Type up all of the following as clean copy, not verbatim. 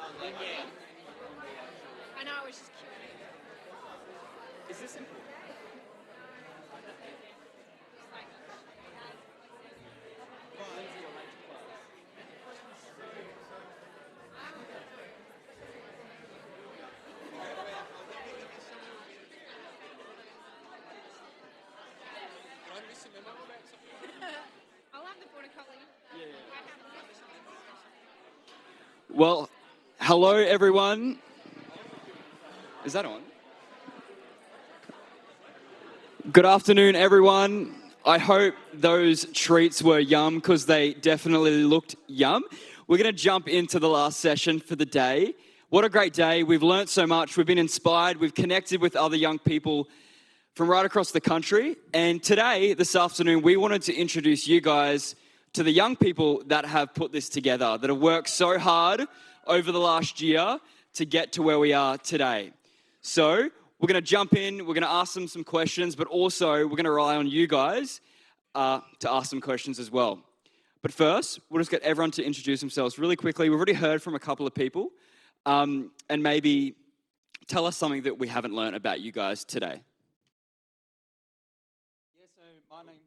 I know, I was just curious. Is this important? I'll have the border collie. Yeah. I have the Well, hello everyone. Is that on? Good afternoon, everyone. I hope those treats were yum because they definitely looked yum. We're going to jump into the last session for the day. What a great day. We've learnt so much. We've been inspired. We've connected with other young people from right across the country. And today, this afternoon, we wanted to introduce you guys to the young people that have put this together, that have worked so hard over the last year to get to where we are today. So we're going to jump in, we're going to ask them some questions, but also we're going to rely on you guys to ask some questions as well. But first, we'll just get everyone to introduce themselves really quickly. We've already heard from a couple of people, and maybe tell us something that we haven't learned about you guys today. Yeah, so my name...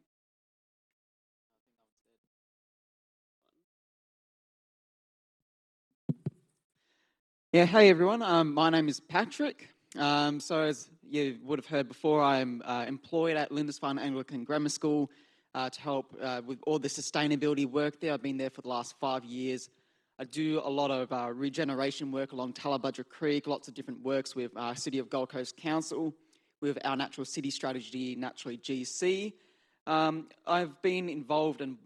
Yeah, hey everyone, my name is Patrick. So as you would have heard before, I'm employed at Lindisfarne Anglican Grammar School to help with all the sustainability work there. I've been there for the last 5 years. I do a lot of regeneration work along Tallabudgera Creek, lots of different works with City of Gold Coast Council, with our Natural City Strategy, Naturally GC. I've been involved and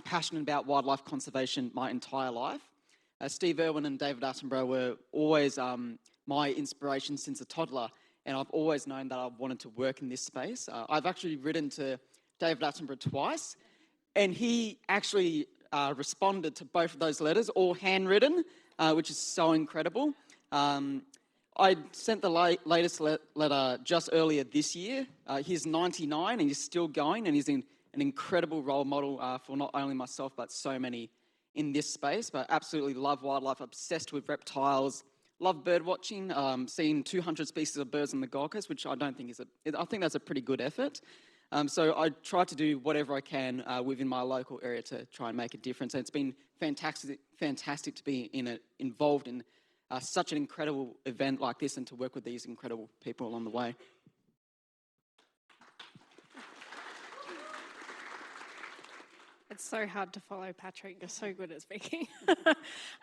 passionate about wildlife conservation my entire life. Steve Irwin and David Attenborough were always my inspiration since a toddler, and I've always known that I wanted to work in this space. I've actually written to David Attenborough twice, and he actually responded to both of those letters, all handwritten, which is so incredible. I sent the latest letter just earlier this year. He's 99 and he's still going, and he's an incredible role model for not only myself but so many in this space. But absolutely love wildlife, obsessed with reptiles, love bird watching, seeing 200 species of birds on the Gold Coast, which I don't think I think that's a pretty good effort. So I try to do whatever I can within my local area to try and make a difference. And it's been fantastic to be involved in such an incredible event like this and to work with these incredible people along the way. It's so hard to follow, Patrick. You're so good at speaking. So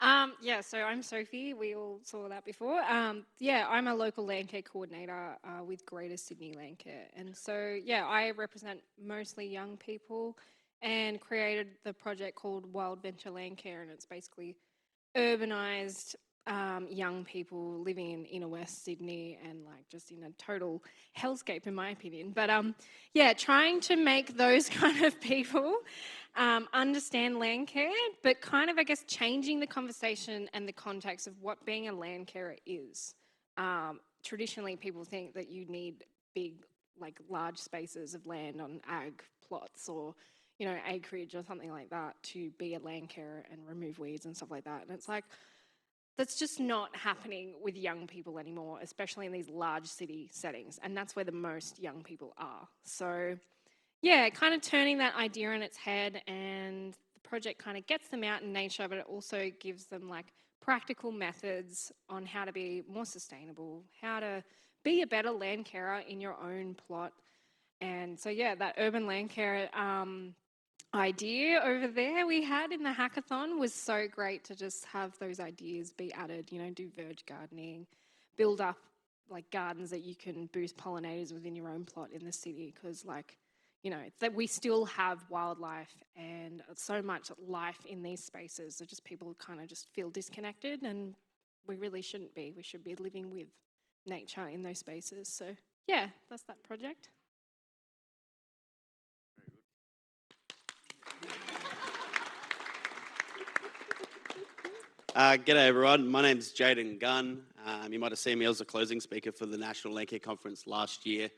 I'm Sophie. We all saw that before. I'm a local landcare coordinator with Greater Sydney Landcare. And so, I represent mostly young people and created the project called Wild Venture Landcare. And it's basically urbanised young people living in inner West Sydney and just in a total hellscape, in my opinion. But trying to make those kind of people understand landcare, but kind of, I guess, changing the conversation and the context of what being a landcarer is. Traditionally, people think that you need big, large spaces of land on ag plots or, acreage or something like that to be a landcarer and remove weeds and stuff like that. And it's that's just not happening with young people anymore, especially in these large city settings. And that's where the most young people are. So, kind of turning that idea on its head, and the project kind of gets them out in nature, but it also gives them practical methods on how to be more sustainable, how to be a better land carer in your own plot. And so, that urban land care idea over there we had in the hackathon was so great to just have those ideas be added, do verge gardening, build up gardens that you can boost pollinators within your own plot in the city, because that we still have wildlife and so much life in these spaces. So just people kind of just feel disconnected, and we really shouldn't be. We should be living with nature in those spaces. So that's that project. G'day everyone, my name's Jayden Gunn. You might have seen me as a closing speaker for the National Landcare Conference last year,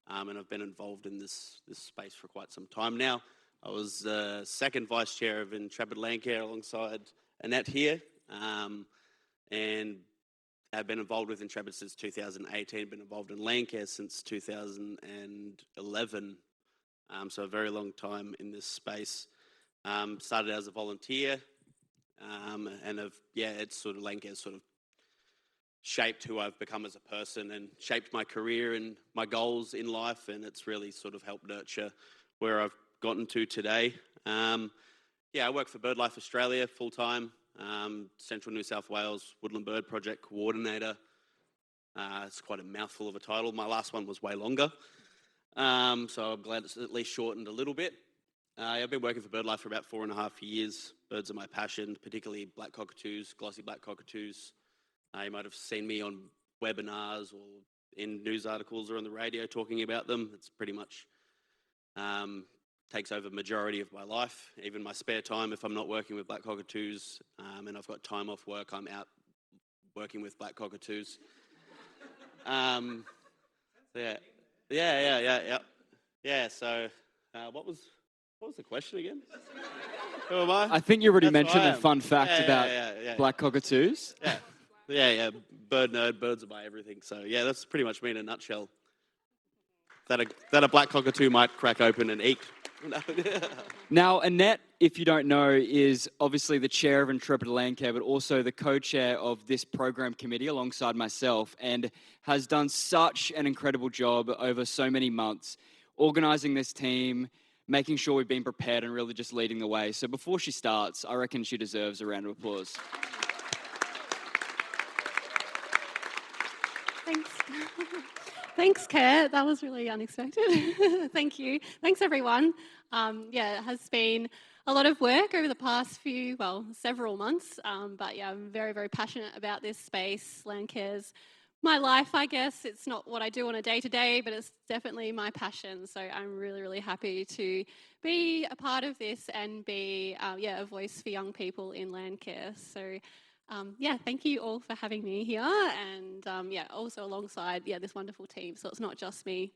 and I've been involved in this space for quite some time now. I was second vice chair of Intrepid Landcare alongside Annette here. and I've been involved with Intrepid since 2018, been involved in Landcare since 2011, so a very long time in this space. Started as a volunteer, and it's sort of Landcare's sort of shaped who I've become as a person and shaped my career and my goals in life, and it's really sort of helped nurture where I've gotten to today. I work for BirdLife Australia full-time, Central New South Wales Woodland Bird Project Coordinator. It's quite a mouthful of a title. My last one was way longer, so I'm glad it's at least shortened a little bit. I've been working for BirdLife for about 4.5 years. Birds are my passion, particularly black cockatoos, glossy black cockatoos. You might have seen me on webinars or in news articles or on the radio talking about them. It's pretty much takes over the majority of my life. Even my spare time, if I'm not working with black cockatoos and I've got time off work, I'm out working with black cockatoos. So what was the question again? Who am I? I think you already That's mentioned who I a am. fun fact about black cockatoos. Yeah. Bird nerd, birds are my everything. So yeah, that's pretty much me in a nutshell. That a black cockatoo might crack open and eat. Now, Annette, if you don't know, is obviously the chair of Intrepid Landcare, but also the co-chair of this program committee alongside myself, and has done such an incredible job over so many months, organising this team, making sure we've been prepared and really just leading the way. So before she starts, I reckon she deserves a round of applause. Thanks. Thanks, Kurt. That was really unexpected. Thank you. Thanks, everyone. It has been a lot of work over the past several months. But I'm very, very passionate about this space. Landcare's my life, I guess. It's not what I do on a day-to-day, but it's definitely my passion. So I'm really, really happy to be a part of this and be a voice for young people in Landcare. So thank you all for having me here, and also alongside this wonderful team. So it's not just me.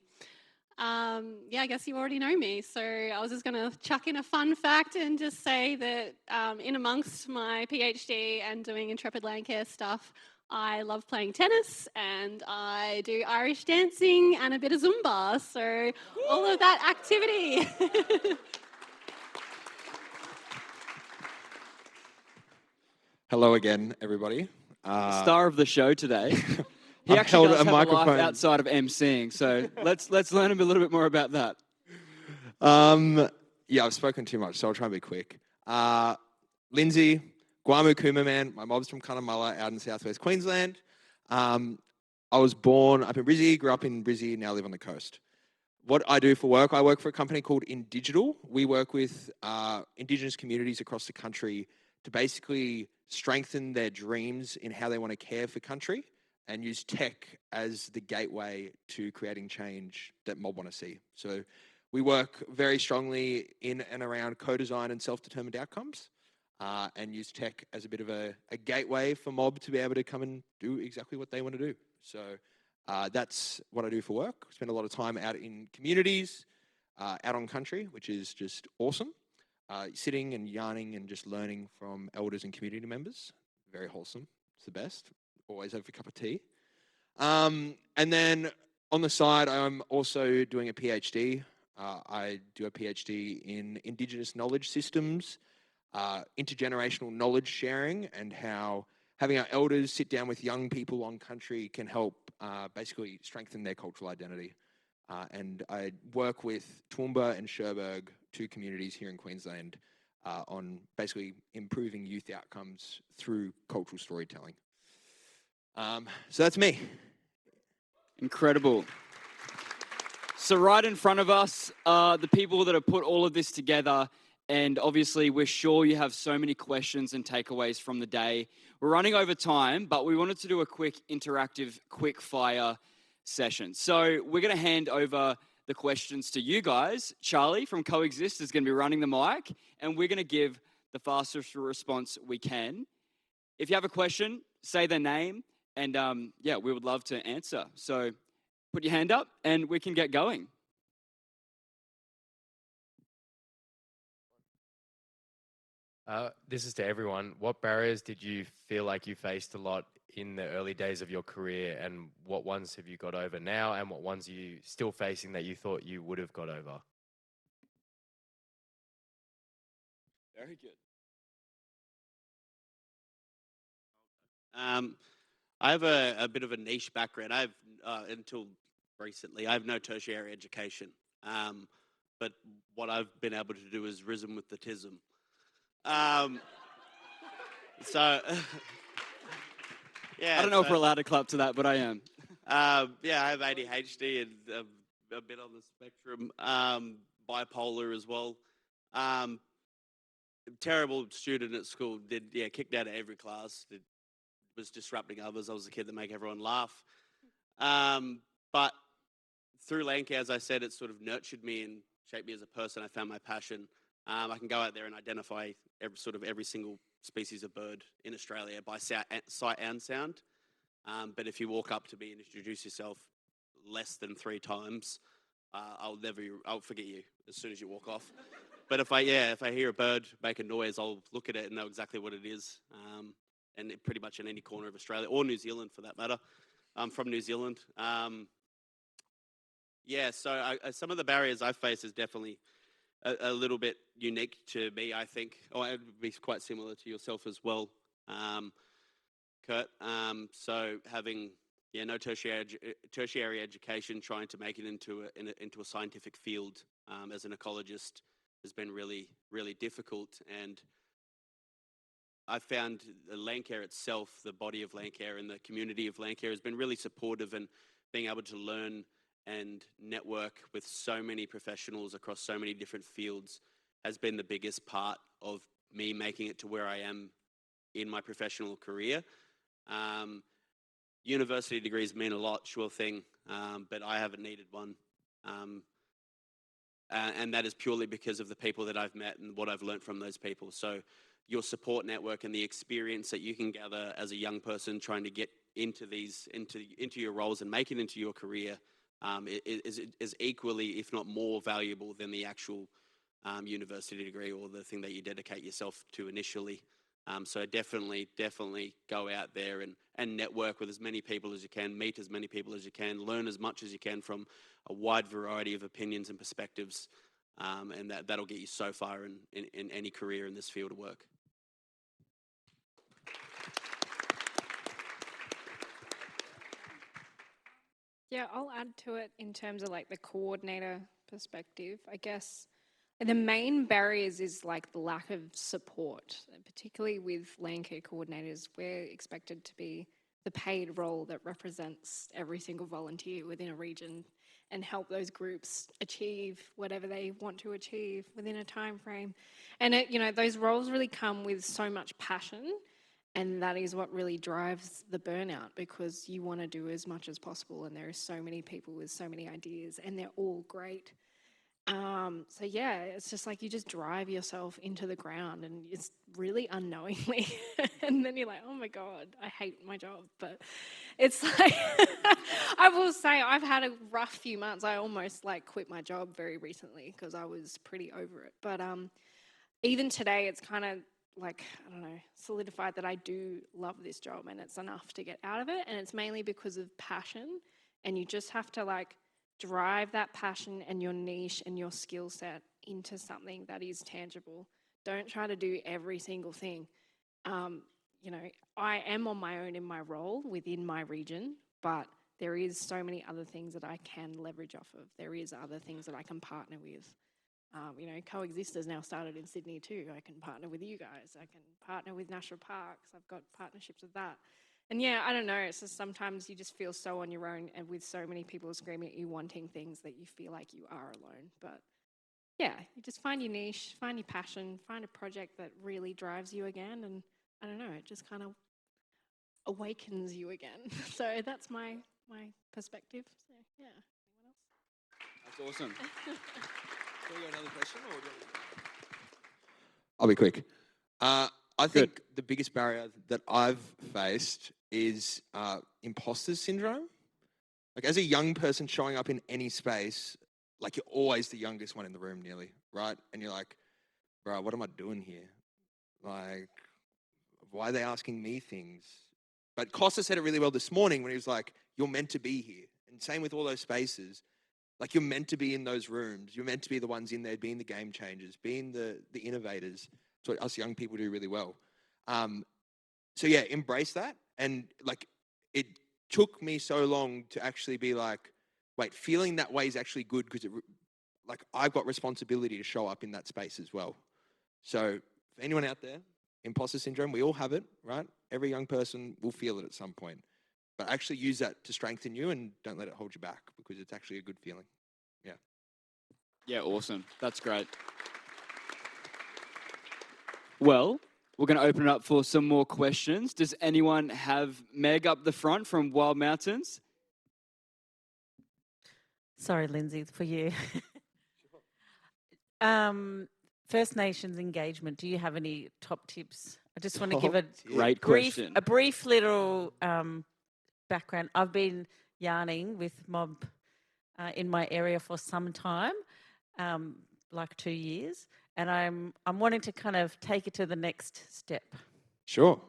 I guess you already know me. So I was just going to chuck in a fun fact and just say that in amongst my PhD and doing Intrepid Landcare stuff, I love playing tennis and I do Irish dancing and a bit of Zumba. So all of that activity. Hello again, everybody. Star of the show today. He I've actually held does a have a life microphone. outside of emceeing, so let's learn a little bit more about that. I've spoken too much, so I'll try and be quick. Lindsay, Guamu Kuma man, my mob's from Cunnamulla out in southwest Queensland. I was born up in Brizzy, grew up in Brizzy, now live on the coast. What I do for work, I work for a company called InDigital. We work with Indigenous communities across the country to basically strengthen their dreams in how they want to care for country and use tech as the gateway to creating change that mob want to see. So we work very strongly in and around co-design and self-determined outcomes and use tech as a bit of a gateway for mob to be able to come and do exactly what they want to do. So that's what I do for work. I spend a lot of time out in communities, out on country, which is just awesome. Sitting and yarning and just learning from elders and community members. Very wholesome. It's the best. Always have a cup of tea. And then on the side, I'm also doing a PhD. I do a PhD in Indigenous knowledge systems, intergenerational knowledge sharing, and how having our elders sit down with young people on country can help basically strengthen their cultural identity. And I work with Toowoomba and Cherbourg, two communities here in Queensland, on basically improving youth outcomes through cultural storytelling. So that's me. Incredible. So right in front of us are the people that have put all of this together, and obviously we're sure you have so many questions and takeaways from the day. We're running over time, but we wanted to do a quick interactive, quick fire session. So we're going to hand over the questions to you guys. Charlie from Coexist is going to be running the mic, and we're going to give the fastest response we can. If you have a question, say their name, and we would love to answer. So put your hand up, and we can get going. This is to everyone. What barriers did you feel like you faced a lot in the early days of your career, and what ones have you got over now, and what ones are you still facing that you thought you would have got over? Very good. I have a bit of a niche background. I've until recently, I have no tertiary education, but what I've been able to do is risen with the tism. So, yeah. I don't know if we're allowed to clap to that, but I am. Yeah, I have ADHD and a bit on the spectrum, bipolar as well. Terrible student at school. Kicked out of every class. Was disrupting others. I was the kid that make everyone laugh. But through Landcare, as I said, it sort of nurtured me and shaped me as a person. I found my passion. I can go out there and identify every single species of bird in Australia by sight and sound. But if you walk up to me and introduce yourself less than 3 times, I'll forget you as soon as you walk off. But if I hear a bird make a noise, I'll look at it and know exactly what it is. And pretty much in any corner of Australia or New Zealand for that matter. I'm from New Zealand. So some of the barriers I face is definitely a little bit unique to me, I think. Or it would be quite similar to yourself as well, Kurt. So having no tertiary education, trying to make it into a scientific field as an ecologist has been really, really difficult. And I found Landcare itself, the body of Landcare and the community of Landcare has been really supportive, and being able to learn and network with so many professionals across so many different fields has been the biggest part of me making it to where I am in my professional career. University degrees mean a lot, sure thing, but I haven't needed one. And that is purely because of the people that I've met and what I've learned from those people. So your support network and the experience that you can gather as a young person trying to get into your roles and make it into your career is equally, if not more, valuable than the actual university degree or the thing that you dedicate yourself to initially. So definitely go out there and network with as many people as you can, meet as many people as you can, learn as much as you can from a wide variety of opinions and perspectives, and that'll get you so far in any career in this field of work. Yeah, I'll add to it in terms of like the coordinator perspective. I guess the main barriers is like the lack of support, particularly with Landcare coordinators. We're expected to be the paid role that represents every single volunteer within a region and help those groups achieve whatever they want to achieve within a time frame. And those roles really come with so much passion. And that is what really drives the burnout, because you want to do as much as possible, and there are so many people with so many ideas, and they're all great. So yeah, it's just like you just drive yourself into the ground, and it's really unknowingly. And then you're like, oh my God, I hate my job. But it's like, I will say I've had a rough few months. I almost like quit my job very recently because I was pretty over it. But even today, it's kind of like, I don't know, solidified that I do love this job, and it's enough to get out of it. And it's mainly because of passion, and you just have to like drive that passion and your niche and your skill set into something that is tangible. Don't try to do every single thing. I am on my own in my role within my region, but there is so many other things that I can leverage off of. There is other things that I can partner with. Coexist has now started in Sydney too. I can partner with you guys. I can partner with national parks. I've got partnerships with that. And yeah, I don't know, it's just sometimes you just feel so on your own, and with so many people screaming at you wanting things that you feel like you are alone. But yeah, you just find your niche, find your passion, find a project that really drives you again, and I don't know, it just kind of awakens you again. So that's my perspective. So yeah. Anyone else? That's awesome. Can we go another question? I'll be quick. I think the biggest barrier that I've faced is imposter syndrome. Like, as a young person showing up in any space, like, you're always the youngest one in the room nearly, right? And you're like, bro, what am I doing here? Like, why are they asking me things? But Costa said it really well this morning when he was like, you're meant to be here. And same with all those spaces. Like, you're meant to be in those rooms. You're meant to be the ones in there, being the game changers, being the innovators. It's what us young people do really well. So yeah, embrace that. And like, it took me so long to actually be like, wait, feeling that way is actually good because like I've got responsibility to show up in that space as well. So for anyone out there, imposter syndrome, we all have it, right? Every young person will feel it at some point. But actually use that to strengthen you and don't let it hold you back because it's actually a good feeling. Yeah. Yeah, awesome. That's great. Well, we're going to open it up for some more questions. Does anyone have Meg up the front from Wild Mountains? Sorry, Lindsay, for you. First Nations engagement. Do you have any top tips? I just want to give a Great question. brief little background. I've been yarning with mob in my area for some time, like 2 years, and I'm wanting to kind of take it to the next step. Sure.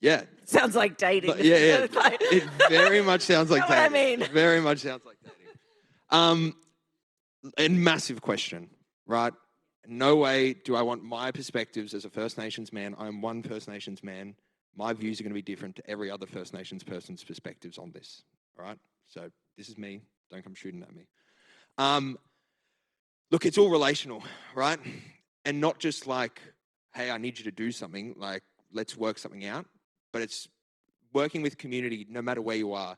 Yeah. Sounds like dating. Yeah. It very much sounds like You know dating. what I mean? Very much sounds like dating. And massive question, right? No way do I want my perspectives as a First Nations man. I'm one First Nations man. My views are going to be different to every other First Nations person's perspectives on this. All right? So this is me. Don't come shooting at me. Look, it's all relational, right? And not just like, hey, I need you to do something, like let's work something out. But it's working with community, no matter where you are.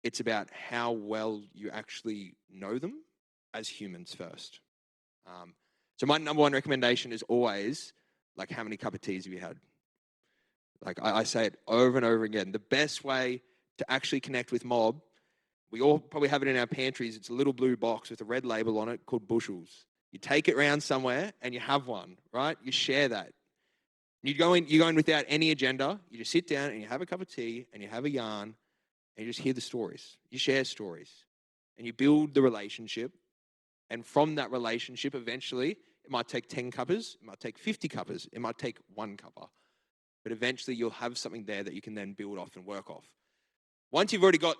It's about how well you actually know them as humans first. So my number one recommendation is always, like, how many cup of teas have you had? Like, I say it over and over again. The best way to actually connect with mob, we all probably have it in our pantries. It's a little blue box with a red label on it called bushels. You take it around somewhere and you have one, right? You share that. You go in without any agenda. You just sit down and you have a cup of tea and you have a yarn and you just hear the stories. You share stories and you build the relationship. And from that relationship, eventually, it might take 10 cuppers, it might take 50 cuppers, it might take 1 cuppa. But eventually, you'll have something there that you can then build off and work off. Once you've already got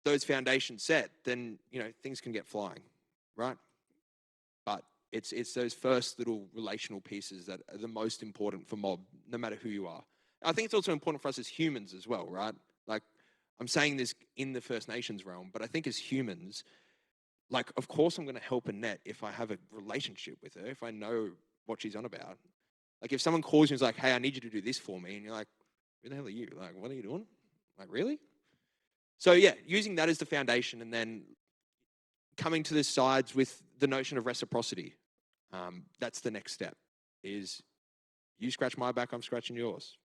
those foundations set, then, things can get flying, right? But it's those first little relational pieces that are the most important for mob, no matter who you are. I think it's also important for us as humans as well, right? Like, I'm saying this in the First Nations realm, but I think as humans, like, of course I'm going to help Annette if I have a relationship with her, if I know what she's on about. Like, if someone calls you and is like, hey, I need you to do this for me, and you're like, who the hell are you? Like, what are you doing? Like, really? So, yeah, using that as the foundation and then coming to the sides with the notion of reciprocity. That's the next step, is you scratch my back, I'm scratching yours.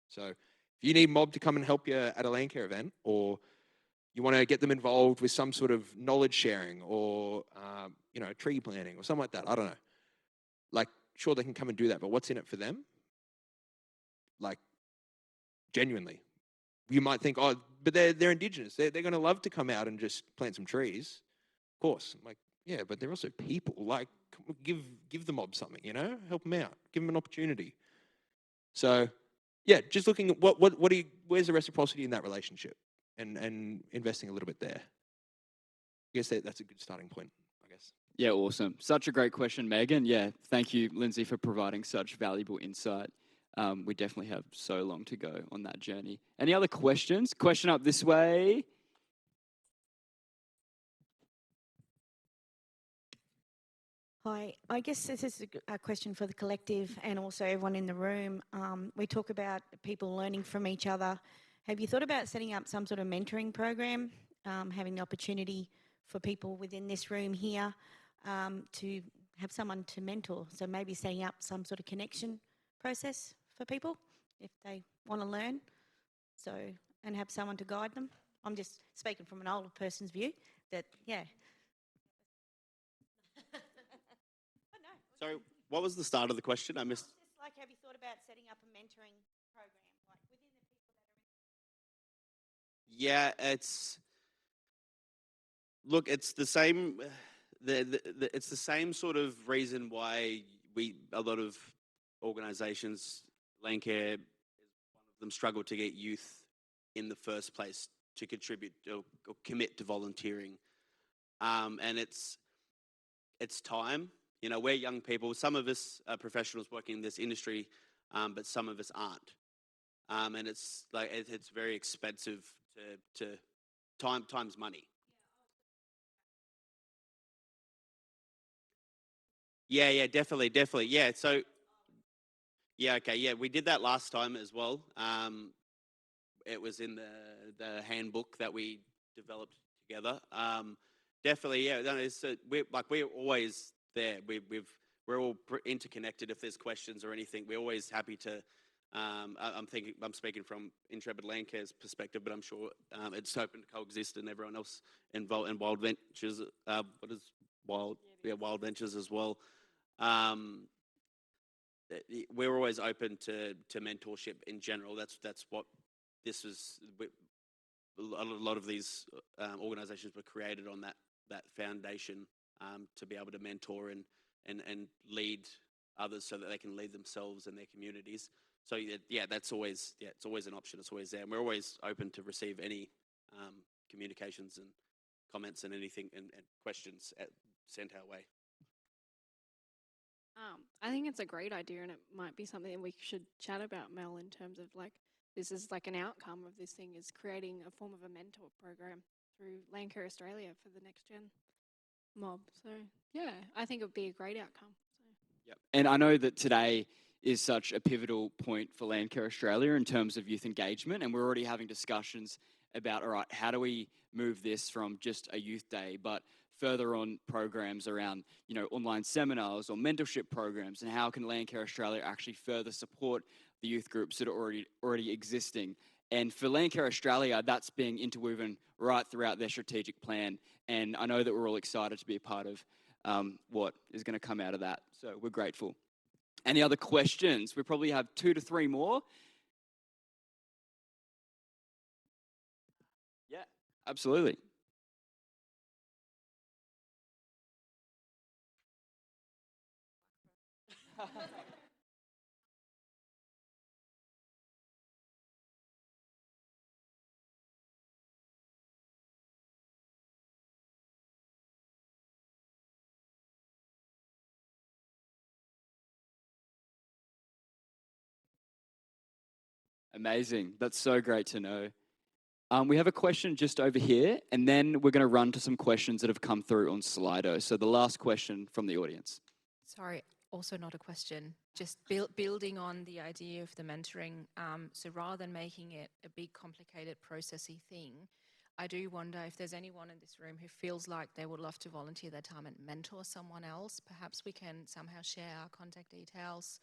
So if you need mob to come and help you at a Landcare event, or you want to get them involved with some sort of knowledge sharing or, tree planting or something like that, I don't know. Like, sure, they can come and do that, but what's in it for them? Like, genuinely. You might think, oh, but they're Indigenous. They're going to love to come out and just plant some trees. Of course. I'm like, yeah, but they're also people. Like, give the mob something, help them out, give them an opportunity. So, yeah, just looking at where's the reciprocity in that relationship, and investing a little bit there. I guess that's a good starting point, I guess. Yeah, awesome. Such a great question, Megan. Yeah, thank you, Lindsay, for providing such valuable insight. We definitely have so long to go on that journey. Any other questions? Question up this way. Hi, I guess this is a question for the collective and also everyone in the room. We talk about people learning from each other. Have you thought about setting up some sort of mentoring program, having the opportunity for people within this room here to have someone to mentor? So maybe setting up some sort of connection process for people if they want to learn, and have someone to guide them. I'm just speaking from an older person's view that, yeah. Sorry, what was the start of the question? I missed. Just like, have you thought about setting up a mentoring program, like within the people that are in? Yeah, it's the same. It's the same sort of reason why a lot of organisations Landcare, one of them struggle to get youth in the first place to contribute or commit to volunteering. And it's time. You know, we're young people. Some of us are professionals working in this industry, but some of us aren't. And it's like it's very expensive to time's money. Yeah, definitely. Yeah, so yeah, okay, yeah, we did that last time as well. It was in the handbook that we developed together. Definitely, yeah. No, we're always there. We're all interconnected. If there's questions or anything, we're always happy to. I'm speaking from Intrepid Landcare's perspective, but I'm sure it's open to coexist and everyone else involved in Wild Ventures. What is Wild? Yeah, Wild Ventures as well. We're always open to mentorship in general. That's what this is. A lot of these organisations were created on that foundation to be able to mentor and lead others so that they can lead themselves and their communities. So yeah, it's always an option. It's always there, and we're always open to receive any communications and comments and anything and questions sent our way. I think it's a great idea, and it might be something we should chat about, Mel, in terms of like this is like an outcome of this thing is creating a form of a mentor program through Landcare Australia for the NextGen mob. So yeah, I think it would be a great outcome. So. Yep. And I know that today is such a pivotal point for Landcare Australia in terms of youth engagement, and we're already having discussions about, all right, how do we move this from just a youth day, but further on programs around, you know, online seminars or mentorship programs, and how can Landcare Australia actually further support the youth groups that are already existing. And for Landcare Australia, that's being interwoven right throughout their strategic plan. And I know that we're all excited to be a part of what is going to come out of that. So we're grateful. Any other questions? We probably have 2 to 3 more. Yeah, absolutely. Amazing. That's so great to know. We have a question just over here, and then we're going to run to some questions that have come through on Slido. So the last question from the audience. Sorry, also not a question. Just building on the idea of the mentoring. So rather than making it a big, complicated, processy thing, I do wonder if there's anyone in this room who feels like they would love to volunteer their time and mentor someone else. Perhaps we can somehow share our contact details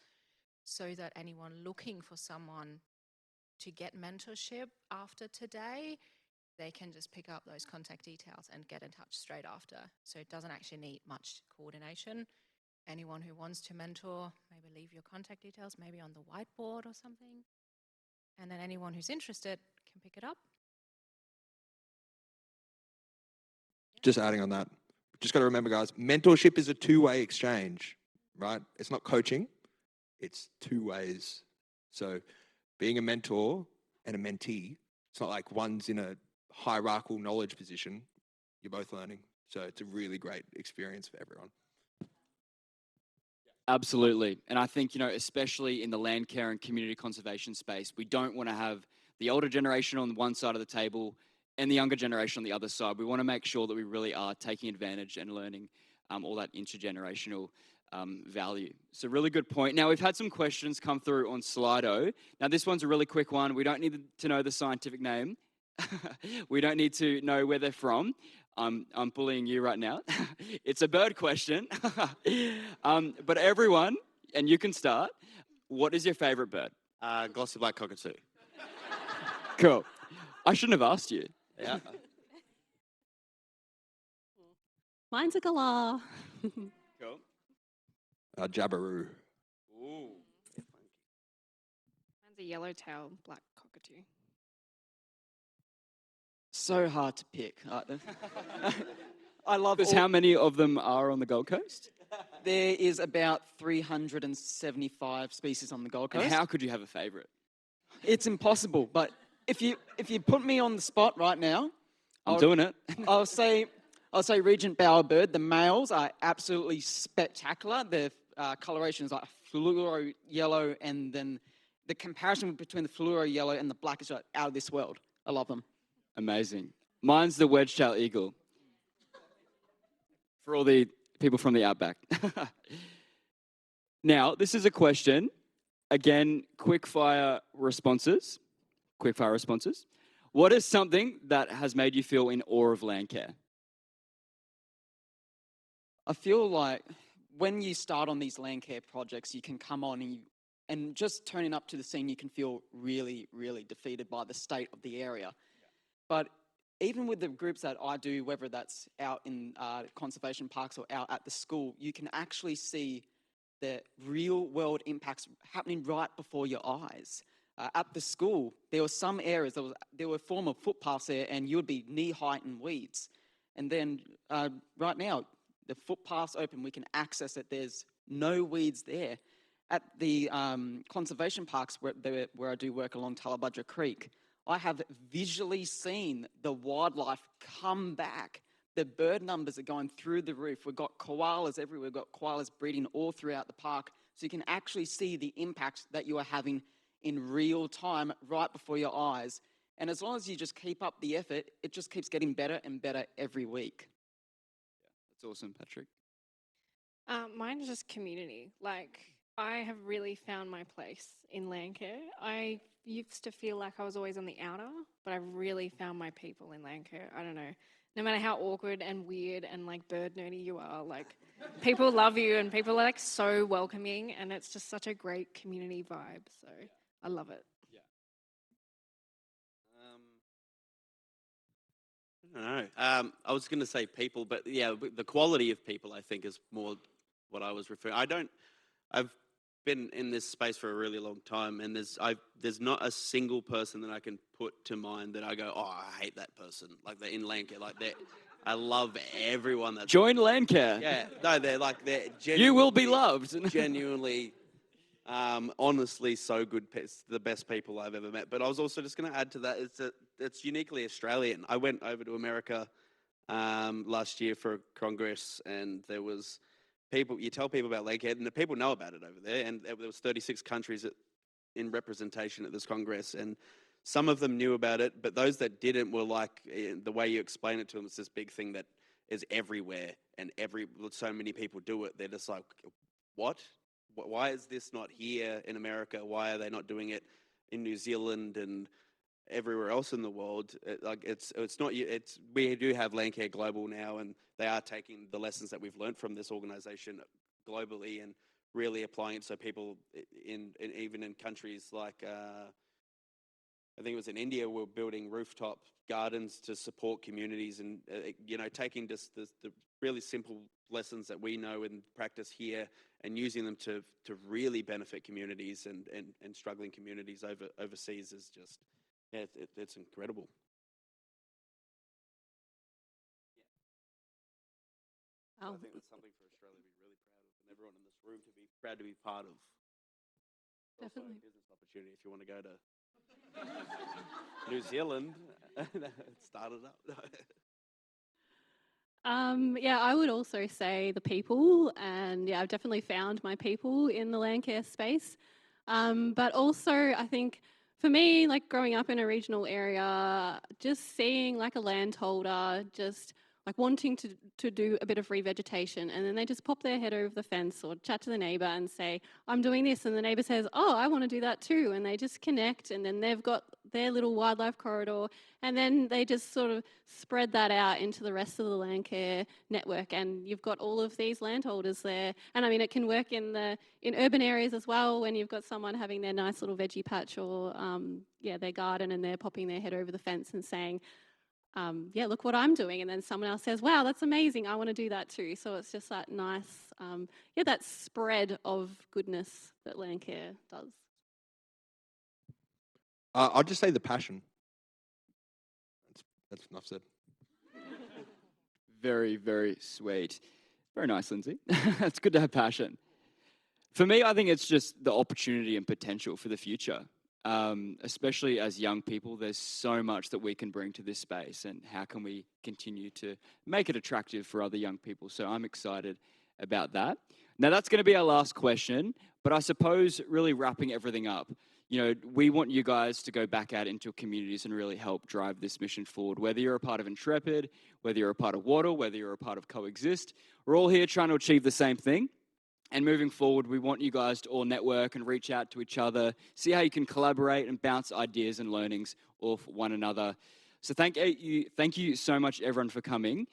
so that anyone looking for someone to get mentorship after today, they can just pick up those contact details and get in touch straight after. So it doesn't actually need much coordination. Anyone who wants to mentor, maybe leave your contact details, maybe on the whiteboard or something. And then anyone who's interested can pick it up. Just adding on that, just got to remember, guys, mentorship is a two-way exchange, right? It's not coaching, it's 2 ways. So being a mentor and a mentee, it's not like one's in a hierarchical knowledge position. You're both learning. So it's a really great experience for everyone. Absolutely. And I think, you know, especially in the land care and community conservation space, we don't want to have the older generation on one side of the table and the younger generation on the other side. We want to make sure that we really are taking advantage and learning all that intergenerational value. So really good point. Now, we've had some questions come through on Slido. Now, this one's a really quick one. We don't need to know the scientific name. We don't need to know where they're from. I'm bullying you right now. It's a bird question. But everyone, and you can start, what is your favorite bird? Glossy black cockatoo. Cool. I shouldn't have asked you. Yeah. Mine's a galah. Cool. Jabberoo. Ooh. Mine's a yellow-tailed black cockatoo. So hard to pick. I love this. How many of them are on the Gold Coast? There is about 375 species on the Gold And Coast. how could you have a favourite? It's impossible, but if you put me on the spot right now, I'm doing it. I'll say Regent bowerbird. The males are absolutely spectacular. Their coloration is like fluoro yellow, and then the comparison between the fluoro yellow and the black is like out of this world. I love them. Amazing. Mine's the wedge-tailed eagle. For all the people from the outback. Now, this is a question. Again, quick-fire responses. Quick-fire responses. What is something that has made you feel in awe of Landcare? I feel like when you start on these Landcare projects, you can come on and just turning up to the scene, you can feel really, really defeated by the state of the area. But even with the groups that I do, whether that's out in conservation parks or out at the school, you can actually see the real world impacts happening right before your eyes. At the school, there were some areas, there were former footpaths there, and you would be knee-height in weeds. And then right now, the footpath's open, we can access it, there's no weeds there. At the conservation parks where I do work along Tullabudra Creek, I have visually seen the wildlife come back. The bird numbers are going through the roof. We've got koalas everywhere. We've got koalas breeding all throughout the park. So you can actually see the impact that you are having in real time right before your eyes. And as long as you just keep up the effort, it just keeps getting better and better every week. That's awesome, Patrick. Mine is just community. Like, I have really found my place in Landcare. I used to feel like I was always on the outer, but I've really found my people in Landcare. I don't know. No matter how awkward and weird and like bird nerdy you are, like people love you and people are like so welcoming, and it's just such a great community vibe. So I love it. I don't know. I was going to say people, but yeah, the quality of people I think is more what I was referring. I've been in this space for a really long time, and there's not a single person that I can put to mind that I go, oh, I hate that person. Like they're in Landcare, like they, I love everyone that's Join Landcare. yeah. No, they're You will be loved. genuinely. Honestly, so good. The best people I've ever met. But I was also just going to add to that is that it's uniquely Australian. I went over to America last year for a congress, and there was people. You tell people about Lakehead, and the people know about it over there. And there was 36 countries in representation at this congress, and some of them knew about it, but those that didn't were like the way you explain it to them. It's this big thing that is everywhere, and so many people do it. They're just like, what? Why is this not here in America? Why are they not doing it in New Zealand and everywhere else in the world? We do have Landcare Global now, and they are taking the lessons that we've learned from this organisation globally and really applying it. So people even in countries like I think it was in India, we're building rooftop gardens to support communities, and taking just the really simple lessons that we know and practice here and using them to really benefit communities and struggling communities overseas is just, it's incredible. Oh. I think that's something for Australia to be really proud of, and everyone in this room to be proud to be part of. Definitely. Also a business opportunity if you want to go to New Zealand, start it up. Yeah, I would also say the people, and yeah, I've definitely found my people in the Landcare space. But also, I think for me, like growing up in a regional area, just seeing like a landholder just like wanting to do a bit of revegetation, and then they just pop their head over the fence or chat to the neighbour and say, I'm doing this, and the neighbour says, oh, I want to do that too, and they just connect, and then they've got their little wildlife corridor, and then they just sort of spread that out into the rest of the Landcare network, and you've got all of these landholders there. And I mean, it can work in urban areas as well, when you've got someone having their nice little veggie patch or their garden, and they're popping their head over the fence and saying, look what I'm doing. And then someone else says, wow, that's amazing, I want to do that too. So it's just that nice, that spread of goodness that Landcare does. I'll just say the passion. That's enough said. Very, very sweet. Very nice, Lindsay. It's good to have passion. For me, I think it's just the opportunity and potential for the future. Especially as young people, there's so much that we can bring to this space, and how can we continue to make it attractive for other young people? So I'm excited about that. Now, that's going to be our last question, but I suppose really wrapping everything up, we want you guys to go back out into communities and really help drive this mission forward. Whether you're a part of Intrepid, whether you're a part of Waddle, whether you're a part of Coexist, we're all here trying to achieve the same thing. And moving forward, we want you guys to all network and reach out to each other, see how you can collaborate and bounce ideas and learnings off one another. So thank you so much, everyone, for coming.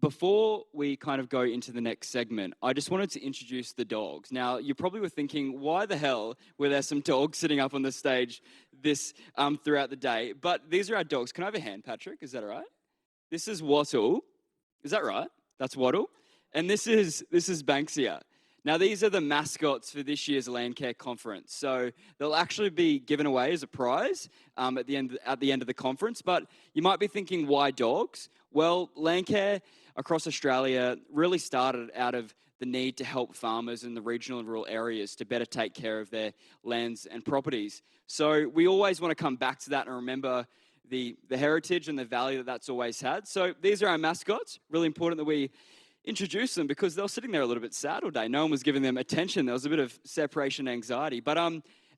Before we kind of go into the next segment, I just wanted to introduce the dogs. Now, you probably were thinking, why the hell were there some dogs sitting up on the stage throughout the day? But these are our dogs. Can I have a hand, Patrick? Is that all right? This is Wattle. Is that right? That's Waddle. And this is Banksia. Now, these are the mascots for this year's Landcare conference. So they'll actually be given away as a prize at the end of the conference. But you might be thinking, why dogs? Well, Landcare across Australia really started out of the need to help farmers in the regional and rural areas to better take care of their lands and properties. So we always want to come back to that and remember the heritage and the value that that's always had. So these are our mascots. Really important that we introduce them, because they were sitting there a little bit sad all day. No one was giving them attention. There was a bit of separation anxiety. But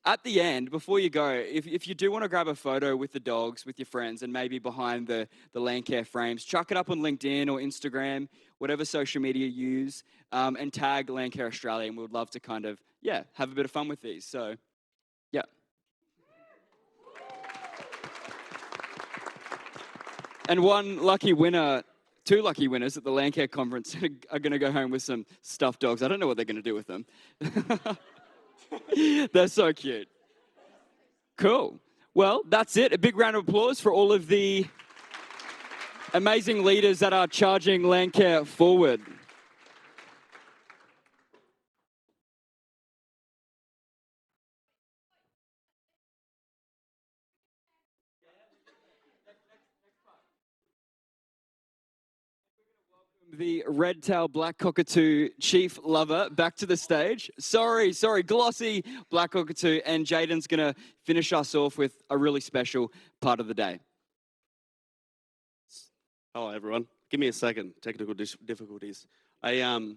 at the end, before you go, if you do want to grab a photo with the dogs, with your friends, and maybe behind the Landcare frames, chuck it up on LinkedIn or Instagram, whatever social media you use, and tag Landcare Australia, and we would love to kind of, have a bit of fun with these. So, yeah. And two lucky winners at the Landcare conference are going to go home with some stuffed dogs. I don't know what they're going to do with them. They're so cute. Cool. Well, that's it. A big round of applause for all of the amazing leaders that are charging Landcare forward. The red-tailed black cockatoo chief lover back to the stage. Sorry, glossy black cockatoo. And Jayden's going to finish us off with a really special part of the day. Hello, everyone. Give me a second. Technical difficulties. I've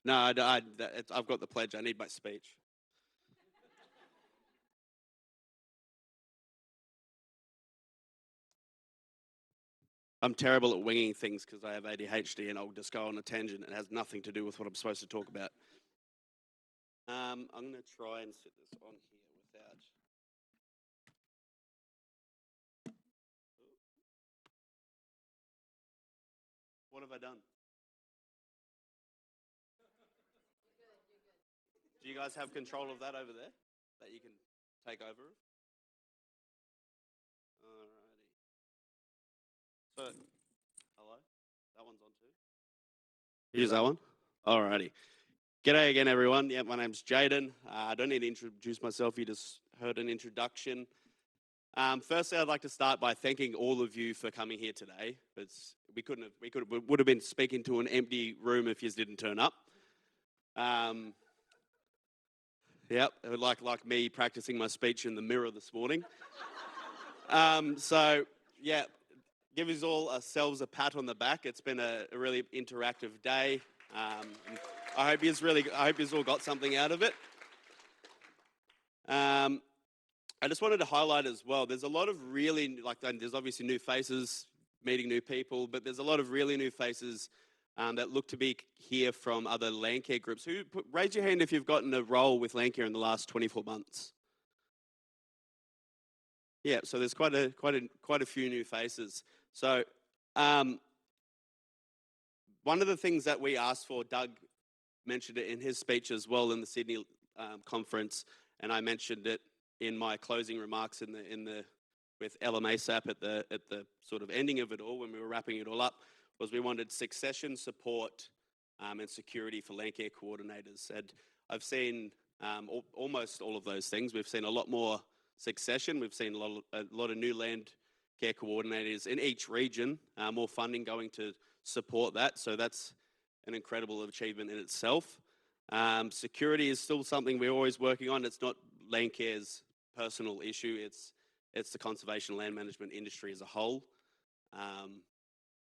got the pledge. I need my speech. I'm terrible at winging things because I have ADHD, and I'll just go on a tangent. It has nothing to do with what I'm supposed to talk about. I'm going to try and sit this on here without... What have I done? Do you guys have control of that over there that you can take over? So, hello? That one's on too? Use that one? Alrighty. G'day again, everyone. Yeah, my name's Jayden. I don't need to introduce myself. You just heard an introduction. Firstly, I'd like to start by thanking all of you for coming here today. We would have been speaking to an empty room if you didn't turn up. Yep, like me practicing my speech in the mirror this morning. Give us all ourselves a pat on the back. It's been a really interactive day. I hope you've all got something out of it. I just wanted to highlight as well, there's a lot of really, there's obviously new faces, meeting new people, but there's a lot of really new faces that look to be here from other Landcare groups. Raise your hand if you've gotten a role with Landcare in the last 24 months. Yeah, so there's quite a few new faces. So, one of the things that we asked for, Doug mentioned it in his speech as well in the Sydney conference, and I mentioned it in my closing remarks with LMASAP at the sort of ending of it all when we were wrapping it all up, was we wanted succession support and security for Landcare coordinators. And I've seen almost all of those things. We've seen a lot more succession. We've seen a lot of new Landcare coordinators in each region, more funding going to support that. So that's an incredible achievement in itself. Security is still something we're always working on. It's not Landcare's personal issue. It's the conservation land management industry as a whole.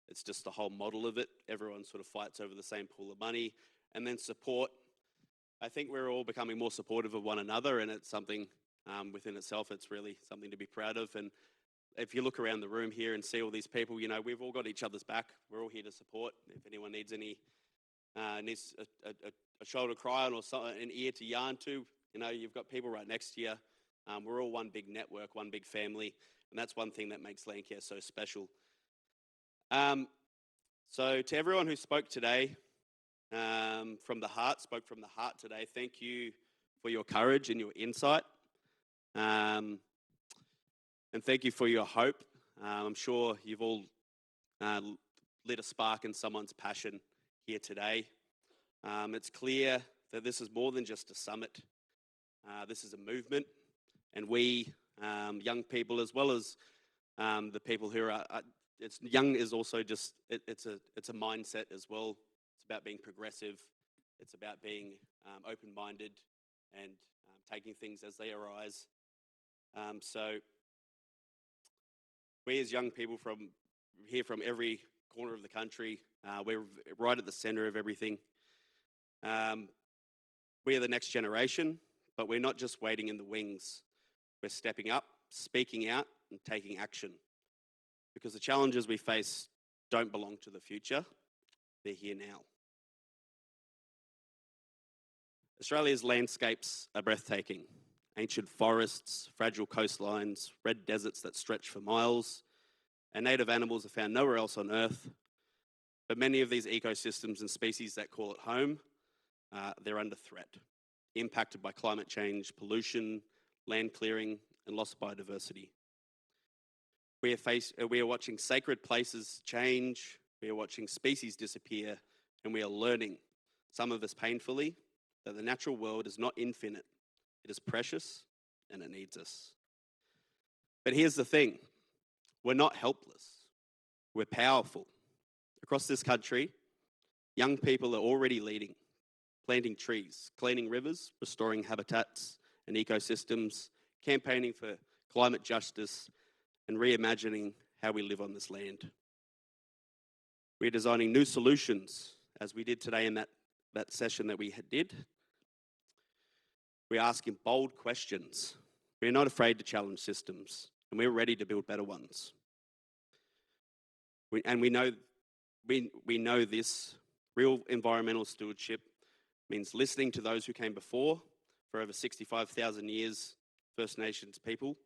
It's just the whole model of it. Everyone sort of fights over the same pool of money. And then support. I think we're all becoming more supportive of one another, and it's something within itself. It's really something to be proud of. And if you look around the room here and see all these people, you know, we've all got each other's back. We're all here to support. If anyone needs needs a shoulder to cry on or an ear to yarn to, you know, you've got people right next to you. We're all one big network, one big family, and that's one thing that makes Landcare so special. So to everyone who spoke today, spoke from the heart today, thank you for your courage and your insight. And thank you for your hope. I'm sure you've all lit a spark in someone's passion here today. It's clear that this is more than just a summit. This is a movement, and we, young people, as well as the people who are, it's young is also just, it's a mindset as well. It's about being progressive. It's about being open-minded and taking things as they arise. So we as young people from every corner of the country, we're right at the center of everything. We are the next generation, but we're not just waiting in the wings. We're stepping up, speaking out, and taking action. Because the challenges we face don't belong to the future, they're here now. Australia's landscapes are breathtaking. Ancient forests, fragile coastlines, red deserts that stretch for miles, and native animals are found nowhere else on Earth. But many of these ecosystems and species that call it home, they're under threat, impacted by climate change, pollution, land clearing, and loss of biodiversity. We are watching sacred places change, we are watching species disappear, and we are learning, some of us painfully, that the natural world is not infinite. It is precious, and it needs us. But here's the thing. We're not helpless. We're powerful. Across this country, young people are already leading, planting trees, cleaning rivers, restoring habitats and ecosystems, campaigning for climate justice, and reimagining how we live on this land. We're designing new solutions, as we did today in that session that we did. We're asking bold questions. We're not afraid to challenge systems, and we're ready to build better ones. We know this. Real environmental stewardship means listening to those who came before. For over 65,000 years, First Nations people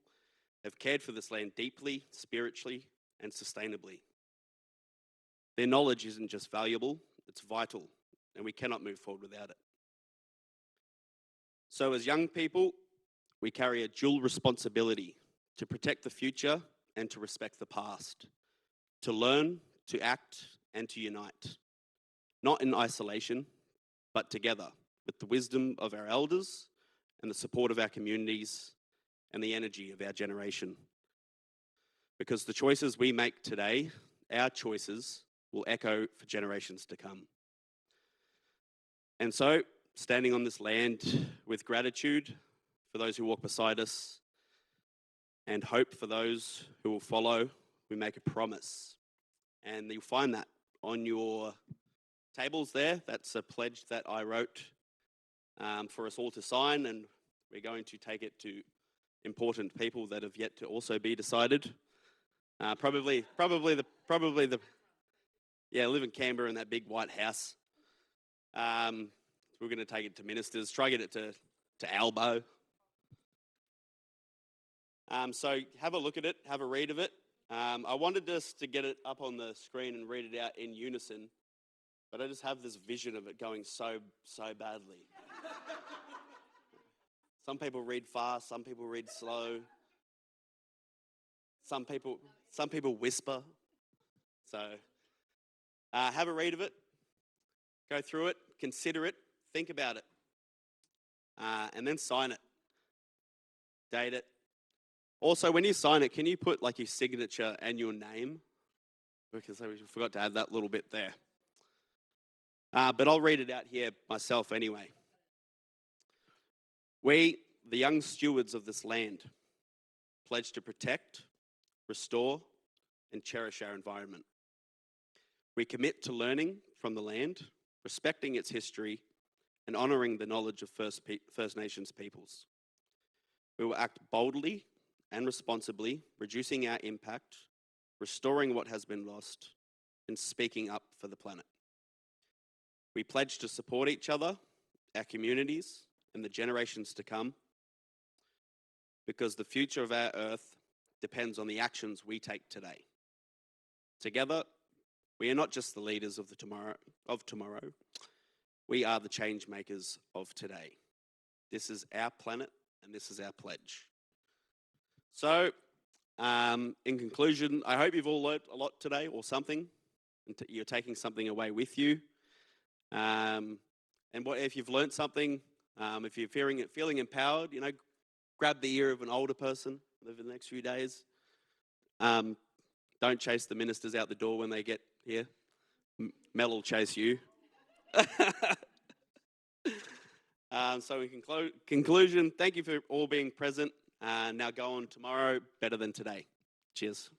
have cared for this land deeply, spiritually, and sustainably. Their knowledge isn't just valuable, it's vital, and we cannot move forward without it. So as young people, we carry a dual responsibility to protect the future and to respect the past, to learn, to act, and to unite. Not in isolation, but together with the wisdom of our elders and the support of our communities and the energy of our generation. Because the choices we make today, our choices, will echo for generations to come. And so, standing on this land with gratitude for those who walk beside us and hope for those who will follow, we make a promise. And you'll find that on your tables there. That's a pledge that I wrote for us all to sign, and we're going to take it to important people that have yet to also be decided. Probably the yeah, live in Canberra in that big white house. We're going to take it to ministers, try to get it to Albo. So have a look at it, have a read of it. I wanted us to get it up on the screen and read it out in unison, but I just have this vision of it going so badly. Some people read fast, some people read slow. Some people whisper. So have a read of it, go through it, consider it, think about it, and then sign it, date it. Also, when you sign it, can you put like your signature and your name? Because I forgot to add that little bit there. but I'll read it out here myself anyway. We, the young stewards of this land, pledge to protect, restore, and cherish our environment. We commit to learning from the land, respecting its history, and honouring the knowledge of First Nations peoples. We will act boldly and responsibly, reducing our impact, restoring what has been lost, and speaking up for the planet. We pledge to support each other, our communities, and the generations to come, because the future of our Earth depends on the actions we take today. Together, we are not just the leaders of tomorrow. We are the change makers of today. This is our planet, and this is our pledge. So, in conclusion, I hope you've all learnt a lot today, or something, and you're taking something away with you. And if you've learnt something, if you're feeling empowered, grab the ear of an older person over the next few days. Don't chase the ministers out the door when they get here. Mel will chase you. So in conclusion, thank you for all being present. Now go on tomorrow better than today. Cheers.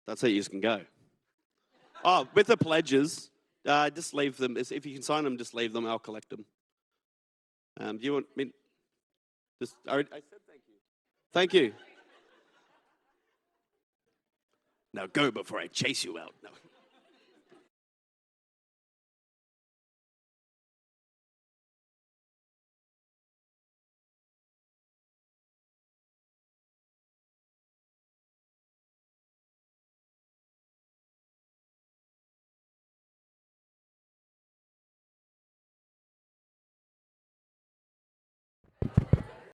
That's it, you can go. Oh, with the pledges, just leave them. If you can sign them, just leave them. I'll collect them. Do you want me? I said thank you. Thank you. Now go before I chase you out. No.